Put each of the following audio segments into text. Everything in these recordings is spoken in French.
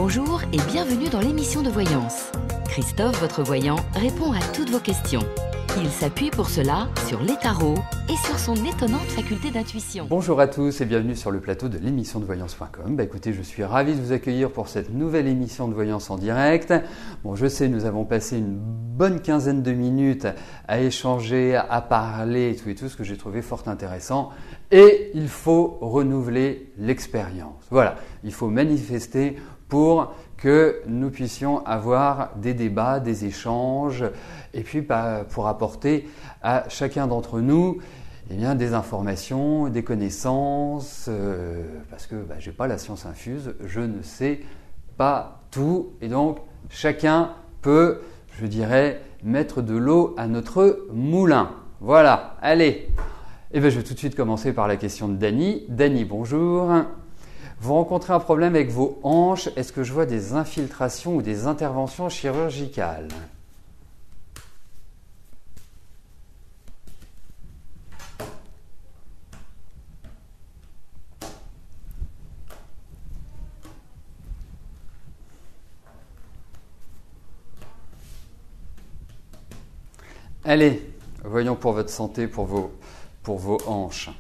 Bonjour et bienvenue dans l'émission de voyance. Christophe, votre voyant, répond à toutes vos questions. Il s'appuie pour cela sur les tarots et sur son étonnante faculté d'intuition. Bonjour à tous et bienvenue sur le plateau de l'émission de voyance.com. Écoutez, je suis ravi de vous accueillir pour cette nouvelle émission de voyance en direct. Bon, je sais, nous avons passé une bonne quinzaine de minutes à échanger, à parler et tout, ce que j'ai trouvé fort intéressant. Et il faut renouveler l'expérience. Voilà, il faut manifester pour que nous puissions avoir des débats, des échanges, et puis pour apporter à chacun d'entre nous des informations, des connaissances, parce que je n'ai pas la science infuse, je ne sais pas tout, et donc chacun peut, je dirais, mettre de l'eau à notre moulin. Voilà, allez. Je vais tout de suite commencer par la question de Dany. Dany, bonjour. Vous rencontrez un problème avec vos hanches, est-ce que je vois des infiltrations ou des interventions chirurgicales ? Allez, voyons pour votre santé, pour vos hanches.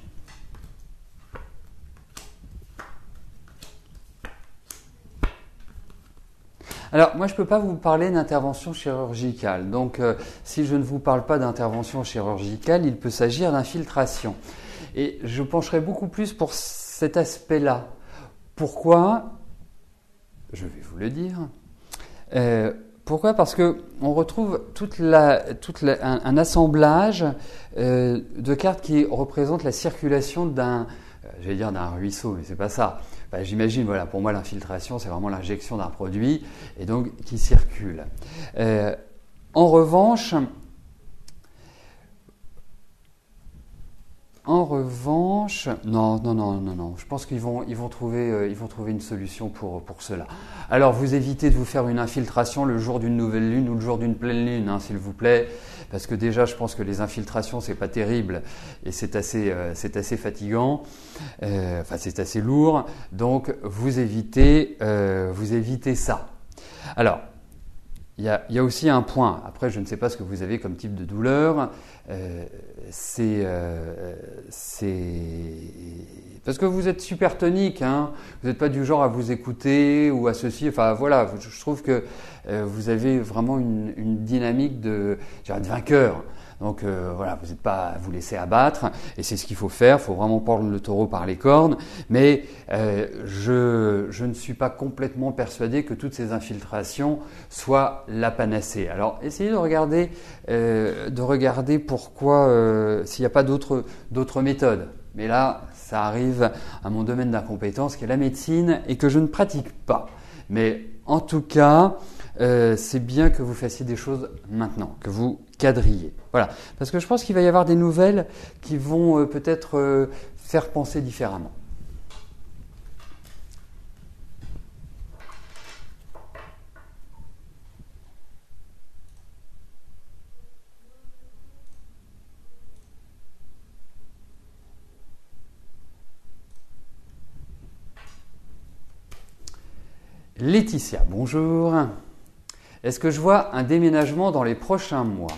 Alors, moi, je ne peux pas vous parler d'intervention chirurgicale. Donc, si je ne vous parle pas d'intervention chirurgicale, il peut s'agir d'infiltration. Et je pencherai beaucoup plus pour cet aspect-là. Pourquoi ? Je vais vous le dire. Pourquoi ? Parce qu'on retrouve un assemblage de cartes qui représentent la circulation d'un ruisseau, mais c'est pas ça. J'imagine, voilà, pour moi l'infiltration c'est vraiment l'injection d'un produit et donc qui circule. En revanche, non. Je pense qu'ils vont trouver une solution pour cela. Alors, vous évitez de vous faire une infiltration le jour d'une nouvelle lune ou le jour d'une pleine lune, s'il vous plaît, parce que déjà, je pense que les infiltrations, c'est pas terrible et c'est assez fatigant. C'est assez lourd. Donc, vous évitez ça. Alors. Il y a aussi un point, après je ne sais pas ce que vous avez comme type de douleur, c'est parce que vous êtes super tonique, vous n'êtes pas du genre à vous écouter ou à ceci, je trouve que vous avez vraiment une dynamique de vainqueur. Donc vous n'êtes pas à vous laisser abattre et c'est ce qu'il faut faire, il faut vraiment prendre le taureau par les cornes, mais je ne suis pas complètement persuadé que toutes ces infiltrations soient la panacée. Alors essayez de regarder pourquoi, s'il n'y a pas d'autres méthodes. Mais là, ça arrive à mon domaine d'incompétence qui est la médecine et que je ne pratique pas. Mais en tout cas, c'est bien que vous fassiez des choses maintenant, que vous quadrilliez. Voilà, parce que je pense qu'il va y avoir des nouvelles qui vont peut-être faire penser différemment. Laetitia, bonjour. Est-ce que je vois un déménagement dans les prochains mois ?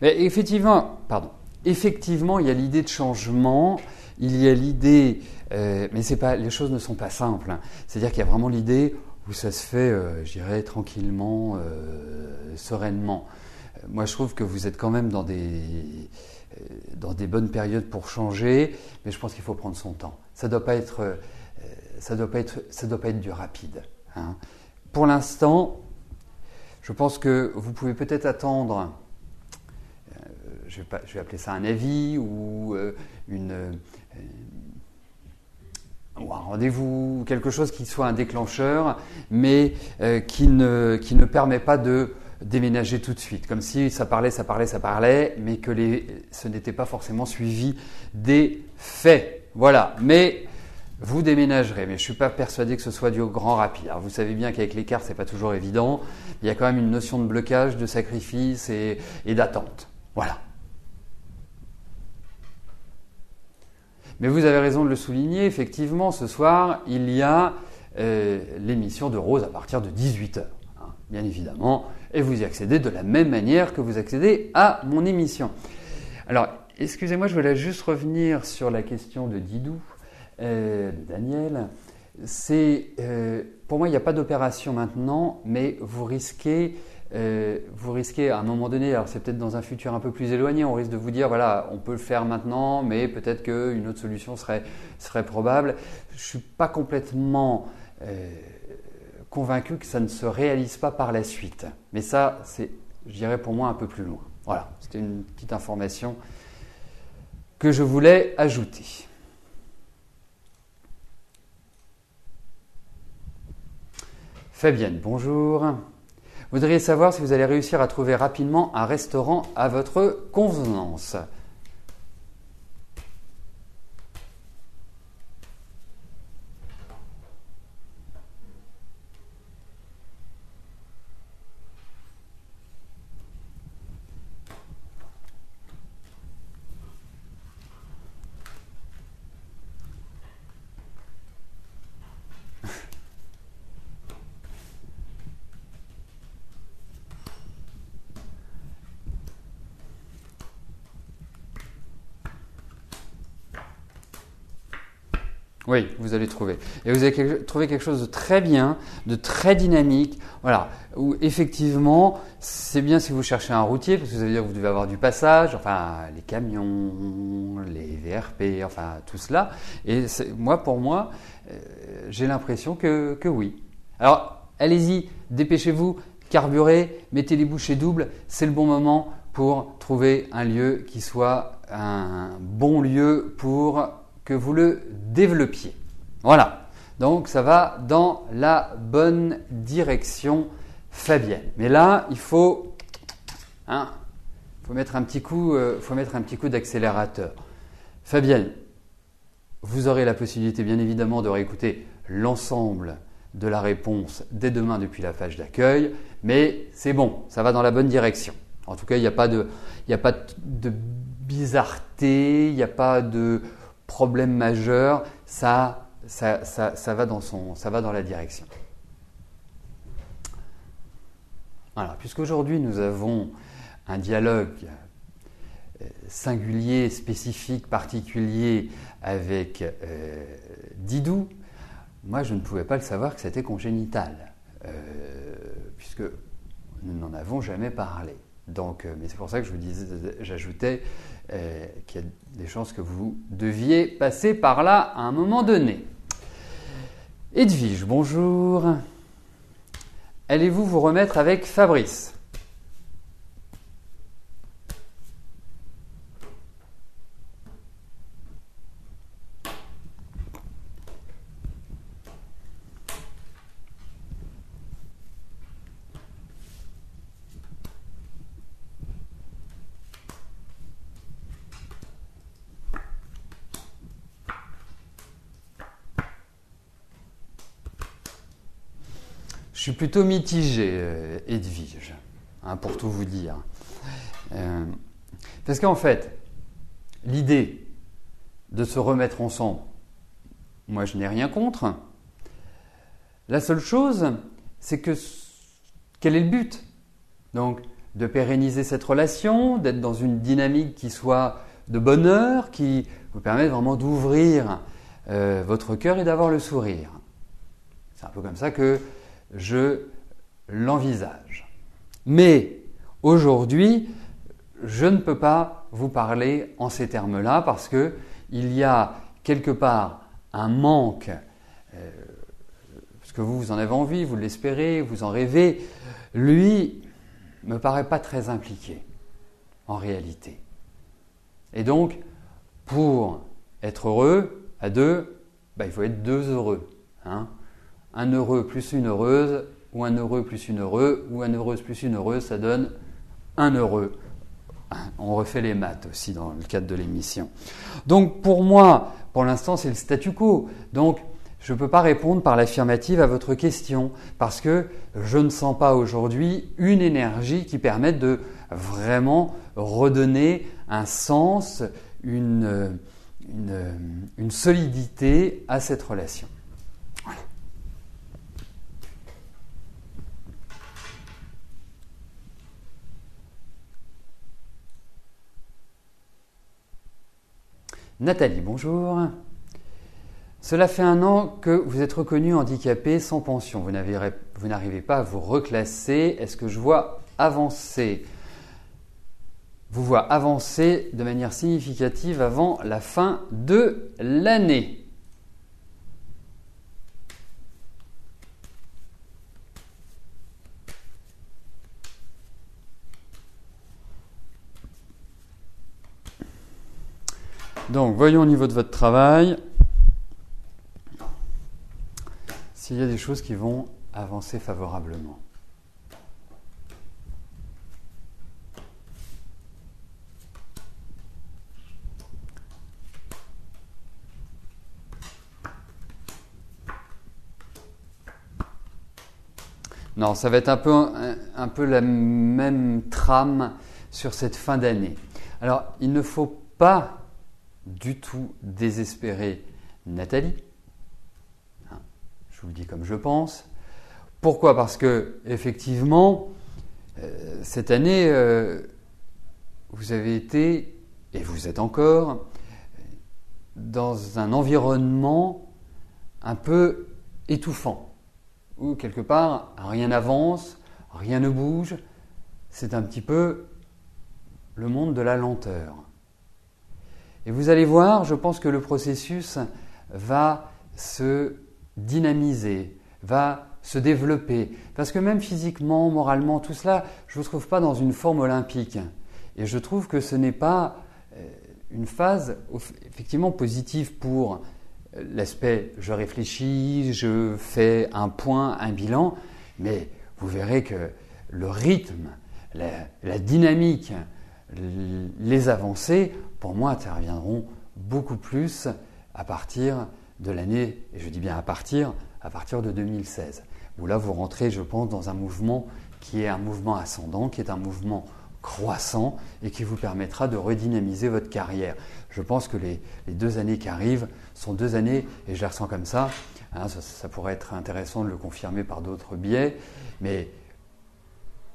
Effectivement, il y a l'idée de changement, il y a l'idée, mais les choses ne sont pas simples. C'est-à-dire qu'il y a vraiment l'idée où ça se fait, tranquillement, sereinement. Moi, je trouve que vous êtes quand même dans des bonnes périodes pour changer, mais je pense qu'il faut prendre son temps. Ça doit pas être du rapide. Pour l'instant, je pense que vous pouvez peut-être attendre. Je vais appeler ça un avis ou ou un rendez-vous, quelque chose qui soit un déclencheur, mais qui ne permet pas de déménager tout de suite, comme si ça parlait, mais que ce n'était pas forcément suivi des faits. Voilà, mais vous déménagerez, mais je ne suis pas persuadé que ce soit du grand rapide. Alors vous savez bien qu'avec l'écart, ce n'est pas toujours évident. Il y a quand même une notion de blocage, de sacrifice et d'attente. Voilà. Mais vous avez raison de le souligner, effectivement, ce soir, il y a l'émission de Rose à partir de 18h, hein, bien évidemment, et vous y accédez de la même manière que vous accédez à mon émission. Alors, excusez-moi, je voulais juste revenir sur la question de Didou, de Daniel. Pour moi, il n'y a pas d'opération maintenant, mais vous risquez à un moment donné, alors c'est peut-être dans un futur un peu plus éloigné, on risque de vous dire voilà, on peut le faire maintenant, mais peut-être qu'une autre solution serait probable. Je ne suis pas complètement convaincu que ça ne se réalise pas par la suite. Mais ça, c'est, je dirais pour moi, un peu plus loin. Voilà, c'était une petite information que je voulais ajouter. Fabienne, bonjour. Vous voudriez savoir si vous allez réussir à trouver rapidement un restaurant à votre convenance. Oui, vous allez trouver. Et vous allez trouver quelque chose de très bien, de très dynamique. Voilà, où effectivement, c'est bien si vous cherchez un routier, parce que ça veut dire que vous devez avoir du passage, enfin, les camions, les VRP, enfin, tout cela. Et pour moi, j'ai l'impression que oui. Alors, allez-y, dépêchez-vous, carburez, mettez les bouchées doubles. C'est le bon moment pour trouver un lieu qui soit un bon lieu pour que vous le développiez. Voilà, donc ça va dans la bonne direction, Fabienne. Mais là, il faut mettre un petit coup d'accélérateur. Fabienne, vous aurez la possibilité bien évidemment de réécouter l'ensemble de la réponse dès demain depuis la page d'accueil, mais c'est bon, ça va dans la bonne direction. En tout cas, il n'y a pas de bizarreté, il n'y a pas de problème majeur, ça va dans la direction. Voilà, puisqu'aujourd'hui nous avons un dialogue singulier, spécifique, particulier avec Didou, moi je ne pouvais pas le savoir que c'était congénital, puisque nous n'en avons jamais parlé. Donc, mais c'est pour ça que j'ajoutais qu'il y a des chances que vous deviez passer par là à un moment donné. Edwige, bonjour. Allez-vous vous remettre avec Fabrice ? Je suis plutôt mitigé, Edwige, pour tout vous dire. Parce qu'en fait, l'idée de se remettre ensemble, moi je n'ai rien contre. La seule chose, c'est que quel est le but ? Donc, de pérenniser cette relation, d'être dans une dynamique qui soit de bonheur, qui vous permette vraiment d'ouvrir votre cœur et d'avoir le sourire. C'est un peu comme ça que je l'envisage. Mais aujourd'hui, je ne peux pas vous parler en ces termes-là parce qu'il y a quelque part un manque, parce que vous en avez envie, vous l'espérez, vous en rêvez. Lui ne me paraît pas très impliqué en réalité. Et donc, pour être heureux à deux, il faut être deux heureux. Un heureux plus une heureuse, ou un heureux plus une heureuse, ou un heureuse plus une heureuse, ça donne un heureux. On refait les maths aussi dans le cadre de l'émission. Donc pour moi, pour l'instant, c'est le statu quo. Donc je ne peux pas répondre par l'affirmative à votre question parce que je ne sens pas aujourd'hui une énergie qui permette de vraiment redonner un sens, une solidité à cette relation. Voilà. Nathalie, bonjour. Cela fait 1 an que vous êtes reconnu handicapé sans pension. Vous n'arrivez pas à vous reclasser. Est-ce que je vois avancer ? Vous vois avancer de manière significative avant la fin de l'année. Donc, voyons au niveau de votre travail s'il y a des choses qui vont avancer favorablement. Non, ça va être un peu la même trame sur cette fin d'année. Alors, il ne faut pas du tout désespérer Nathalie. Je vous le dis comme je pense. Pourquoi ? Parce que, effectivement, cette année, vous avez été, et vous êtes encore, dans un environnement un peu étouffant, où quelque part, rien n'avance, rien ne bouge. C'est un petit peu le monde de la lenteur. Et vous allez voir, je pense que le processus va se dynamiser, va se développer. Parce que même physiquement, moralement, tout cela, je ne vous trouve pas dans une forme olympique. Et je trouve que ce n'est pas une phase effectivement positive pour l'aspect je réfléchis, je fais un point, un bilan, mais vous verrez que le rythme, la dynamique, les avancées, pour moi, interviendront beaucoup plus à partir de l'année, et je dis bien à partir de 2016. Où là, vous rentrez, je pense, dans un mouvement qui est un mouvement ascendant, qui est un mouvement croissant et qui vous permettra de redynamiser votre carrière. Je pense que les 2 années qui arrivent sont 2 années, et je les ressens comme ça, hein, ça pourrait être intéressant de le confirmer par d'autres biais, mais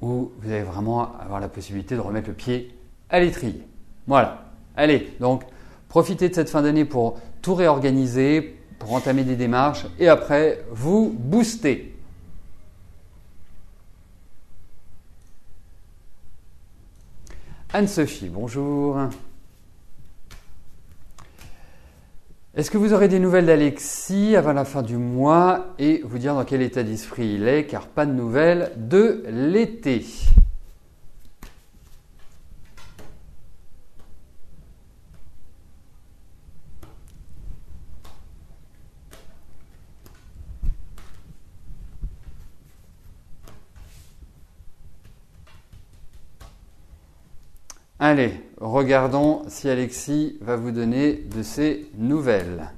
où vous allez vraiment avoir la possibilité de remettre le pied à l'étrier. Voilà. Allez, donc profitez de cette fin d'année pour tout réorganiser, pour entamer des démarches et après vous booster. Anne-Sophie, bonjour. Est-ce que vous aurez des nouvelles d'Alexis avant la fin du mois et vous dire dans quel état d'esprit il est, car pas de nouvelles de l'été. Allez, regardons si Alexis va vous donner de ses nouvelles.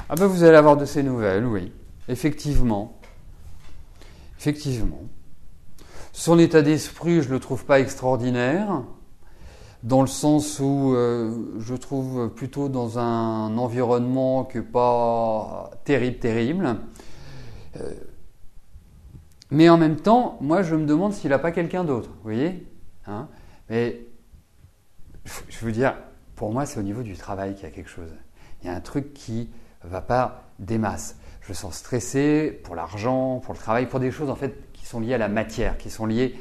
Ah ben vous allez avoir de ses nouvelles, oui. Effectivement. Son état d'esprit, je ne le trouve pas extraordinaire, dans le sens où je trouve plutôt dans un environnement qui n'est pas terrible. Mais en même temps, moi je me demande s'il n'a pas quelqu'un d'autre, vous voyez, hein. Mais je veux dire, pour moi c'est au niveau du travail qu'il y a quelque chose. Il y a un truc qui ne va pas des masses. Je me sens stressé pour l'argent, pour le travail, pour des choses en fait qui sont liées à la matière, qui sont liées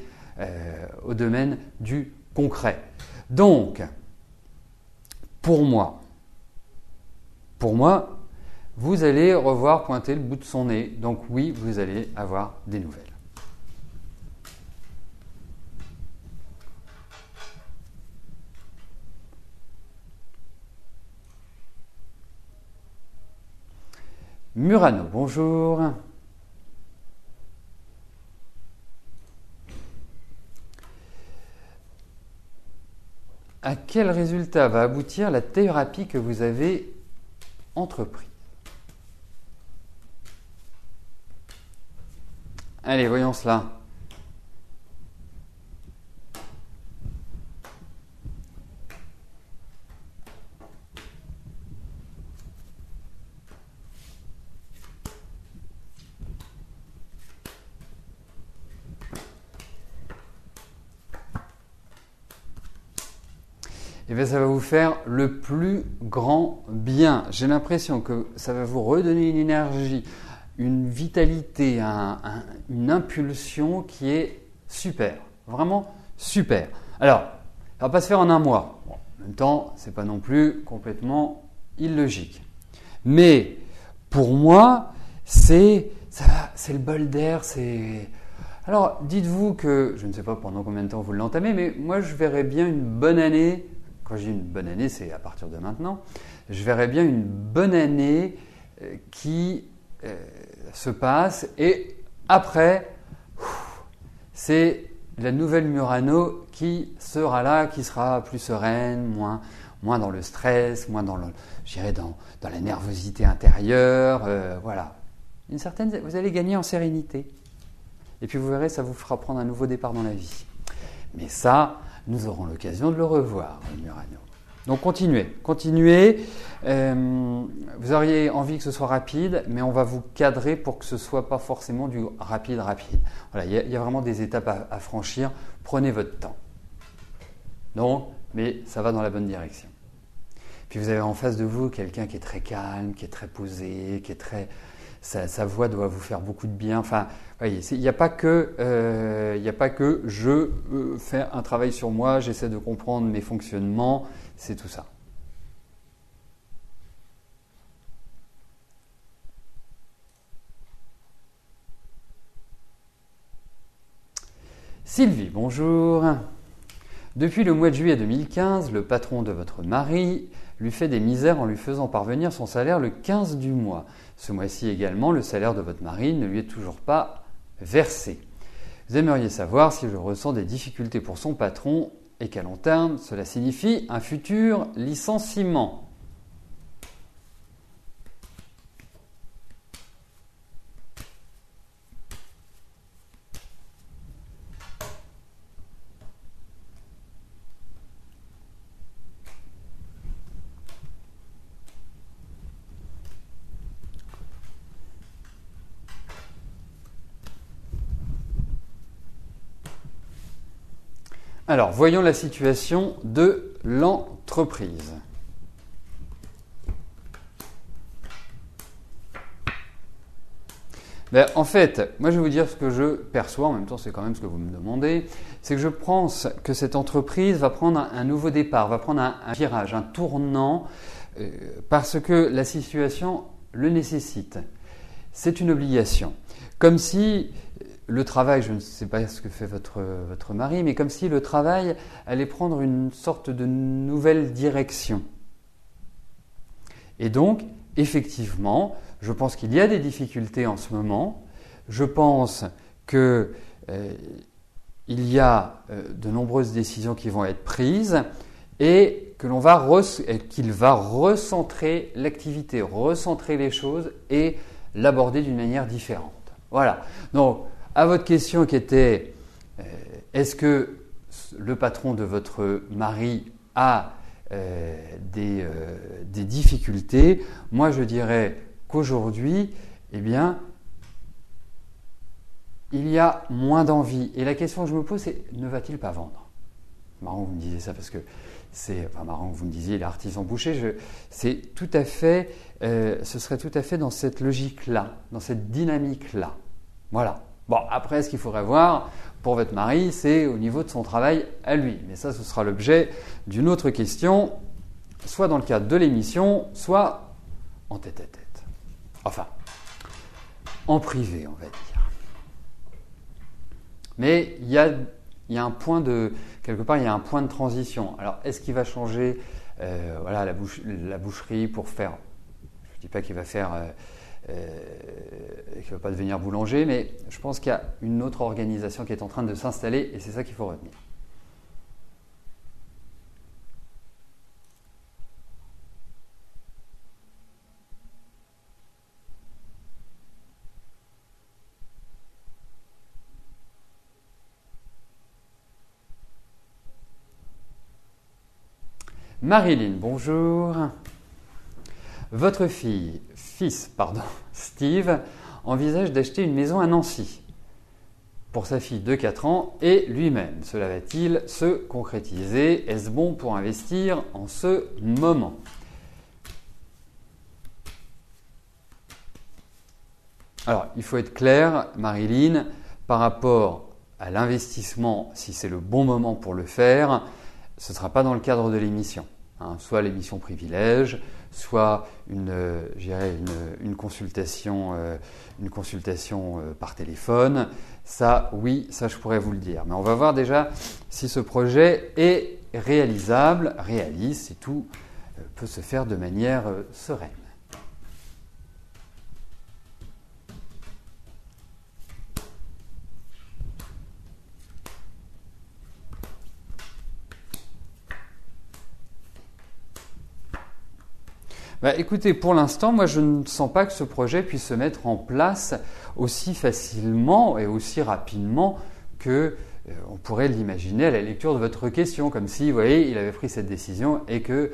au domaine du concret. Donc, pour moi, vous allez revoir pointer le bout de son nez. Donc oui, vous allez avoir des nouvelles. Murano, bonjour. À quel résultat va aboutir la thérapie que vous avez entreprise? Allez, voyons cela. Et bien, ça va vous faire le plus grand bien. J'ai l'impression que ça va vous redonner une énergie, une vitalité, une impulsion qui est super, vraiment super. Alors, ça ne va pas se faire en un mois. Bon, en même temps, ce n'est pas non plus complètement illogique. Mais pour moi, c'est le bol d'air. Alors, dites-vous que, je ne sais pas pendant combien de temps vous l'entamez, mais moi, je verrais bien une bonne année. Quand je dis une bonne année, c'est à partir de maintenant. Je verrais bien une bonne année qui se passe et après, c'est la nouvelle Murano qui sera là, qui sera plus sereine, moins dans le stress, moins dans la nervosité intérieure. Voilà. Vous allez gagner en sérénité. Et puis vous verrez, ça vous fera prendre un nouveau départ dans la vie. Mais ça, nous aurons l'occasion de le revoir, Murano. Donc continuez. Vous auriez envie que ce soit rapide, mais on va vous cadrer pour que ce ne soit pas forcément du rapide. Voilà, il y a vraiment des étapes à franchir. Prenez votre temps. Donc, mais ça va dans la bonne direction. Puis vous avez en face de vous quelqu'un qui est très calme, qui est très posé, qui est très... Sa voix doit vous faire beaucoup de bien. Enfin, voyez, il n'y a pas que je fais un travail sur moi, j'essaie de comprendre mes fonctionnements, c'est tout ça. Sylvie, bonjour. Depuis le mois de juillet 2015, le patron de votre mari lui fait des misères en lui faisant parvenir son salaire le 15 du mois. Ce mois-ci également, le salaire de votre mari ne lui est toujours pas versé. Vous aimeriez savoir si je ressens des difficultés pour son patron et qu'à long terme, cela signifie un futur licenciement. Alors, voyons la situation de l'entreprise. En fait, moi je vais vous dire ce que je perçois, en même temps c'est quand même ce que vous me demandez, c'est que je pense que cette entreprise va prendre un nouveau départ, va prendre un virage, un tournant, parce que la situation le nécessite. C'est une obligation. Comme si le travail, je ne sais pas ce que fait votre mari, mais comme si le travail allait prendre une sorte de nouvelle direction. Et donc, effectivement, je pense qu'il y a des difficultés en ce moment. Je pense qu'il y a de nombreuses décisions qui vont être prises et qu'il va recentrer l'activité, recentrer les choses et l'aborder d'une manière différente. Voilà. Donc, à votre question qui était est-ce que le patron de votre mari a des difficultés, moi je dirais qu'aujourd'hui, eh bien, il y a moins d'envie. Et la question que je me pose, c'est ne va-t-il pas vendre? Marrant que vous me disiez ça parce que marrant que vous me disiez il est artisan boucher. C'est tout à fait, ce serait tout à fait dans cette logique-là, dans cette dynamique-là. Voilà. Bon, après, ce qu'il faudrait voir pour votre mari, c'est au niveau de son travail à lui. Mais ça, ce sera l'objet d'une autre question, soit dans le cadre de l'émission, soit en tête-à-tête. Enfin, en privé, on va dire. Mais il y a un point quelque part, il y a un point de transition. Alors, est-ce qu'il va changer la boucherie pour faire, je ne dis pas qu'il va faire qui ne veut pas devenir boulanger, mais je pense qu'il y a une autre organisation qui est en train de s'installer et c'est ça qu'il faut retenir. Marilyn, bonjour. Votre fils, Steve, envisage d'acheter une maison à Nancy pour sa fille de 4 ans et lui-même. Cela va-t-il se concrétiser? Est-ce bon pour investir en ce moment? Alors, il faut être clair, Marilyn, par rapport à l'investissement, si c'est le bon moment pour le faire, ce ne sera pas dans le cadre de l'émission. Soit l'émission privilège, soit une consultation, par téléphone. Ça, oui, ça je pourrais vous le dire. Mais on va voir déjà si ce projet est réalisable, réaliste, si tout peut se faire de manière sereine. Écoutez, pour l'instant, moi je ne sens pas que ce projet puisse se mettre en place aussi facilement et aussi rapidement que on pourrait l'imaginer à la lecture de votre question, comme si, vous voyez, il avait pris cette décision et que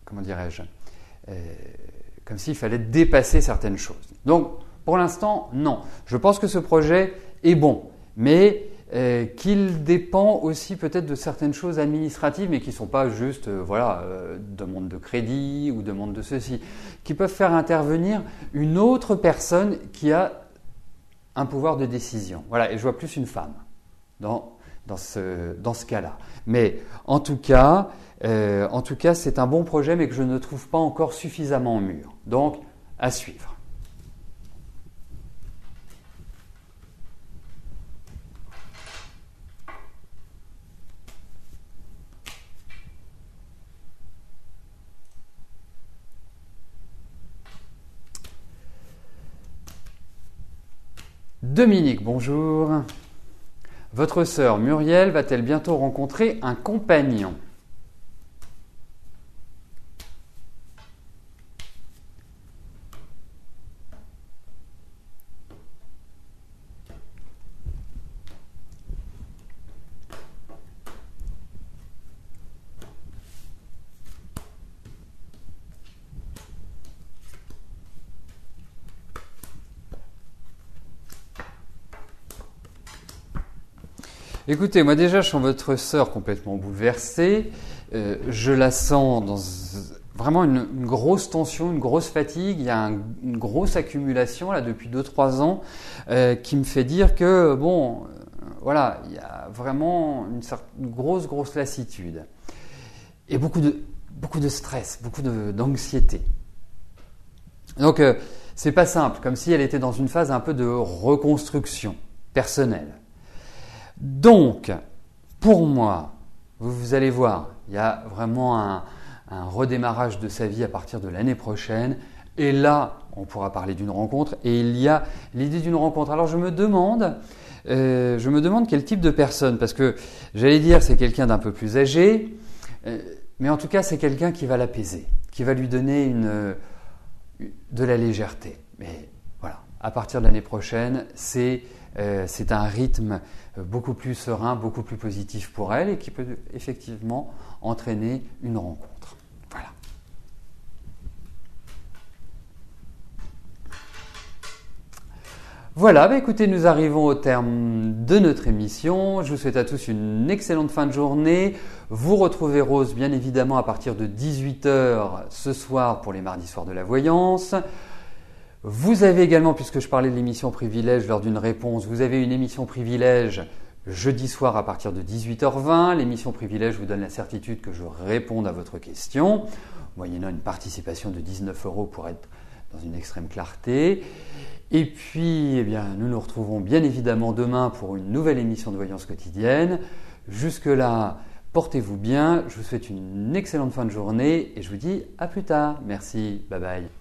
comment dirais-je, comme s'il fallait dépasser certaines choses. Donc, pour l'instant, non. Je pense que ce projet est bon, mais qu'il dépend aussi peut-être de certaines choses administratives, mais qui ne sont pas juste demande de crédit ou demande de ceci, qui peuvent faire intervenir une autre personne qui a un pouvoir de décision. Voilà, et je vois plus une femme dans ce cas-là. Mais en tout cas, c'est un bon projet, mais que je ne trouve pas encore suffisamment mûr. Donc, à suivre. Dominique, bonjour. Votre sœur Muriel va-t-elle bientôt rencontrer un compagnon? Écoutez, moi déjà, je sens votre sœur complètement bouleversée. Je la sens dans vraiment une grosse tension, une grosse fatigue. Il y a une grosse accumulation là depuis 2-3 ans qui me fait dire que voilà, il y a vraiment une grosse lassitude et beaucoup de stress, beaucoup d'anxiété. Donc c'est pas simple, comme si elle était dans une phase un peu de reconstruction personnelle. Donc, pour moi, vous allez voir, il y a vraiment un redémarrage de sa vie à partir de l'année prochaine. Et là, on pourra parler d'une rencontre. Et il y a l'idée d'une rencontre. Alors, je me demande quel type de personne. Parce que, j'allais dire, c'est quelqu'un d'un peu plus âgé. Mais en tout cas, c'est quelqu'un qui va l'apaiser, qui va lui donner de la légèreté. Mais voilà, à partir de l'année prochaine, c'est un rythme beaucoup plus serein, beaucoup plus positif pour elle et qui peut effectivement entraîner une rencontre. Voilà. Voilà, écoutez, nous arrivons au terme de notre émission. Je vous souhaite à tous une excellente fin de journée. Vous retrouvez Rose, bien évidemment, à partir de 18h ce soir pour les mardis soirs de la voyance. Vous avez également, puisque je parlais de l'émission Privilège lors d'une réponse, vous avez une émission Privilège jeudi soir à partir de 18h20. L'émission Privilège vous donne la certitude que je réponde à votre question, moyennant une participation de 19 € pour être dans une extrême clarté. Et puis, nous nous retrouvons bien évidemment demain pour une nouvelle émission de Voyance quotidienne. Jusque-là, Portez-vous bien, je vous souhaite une excellente fin de journée et je vous dis à plus tard. Merci, bye bye.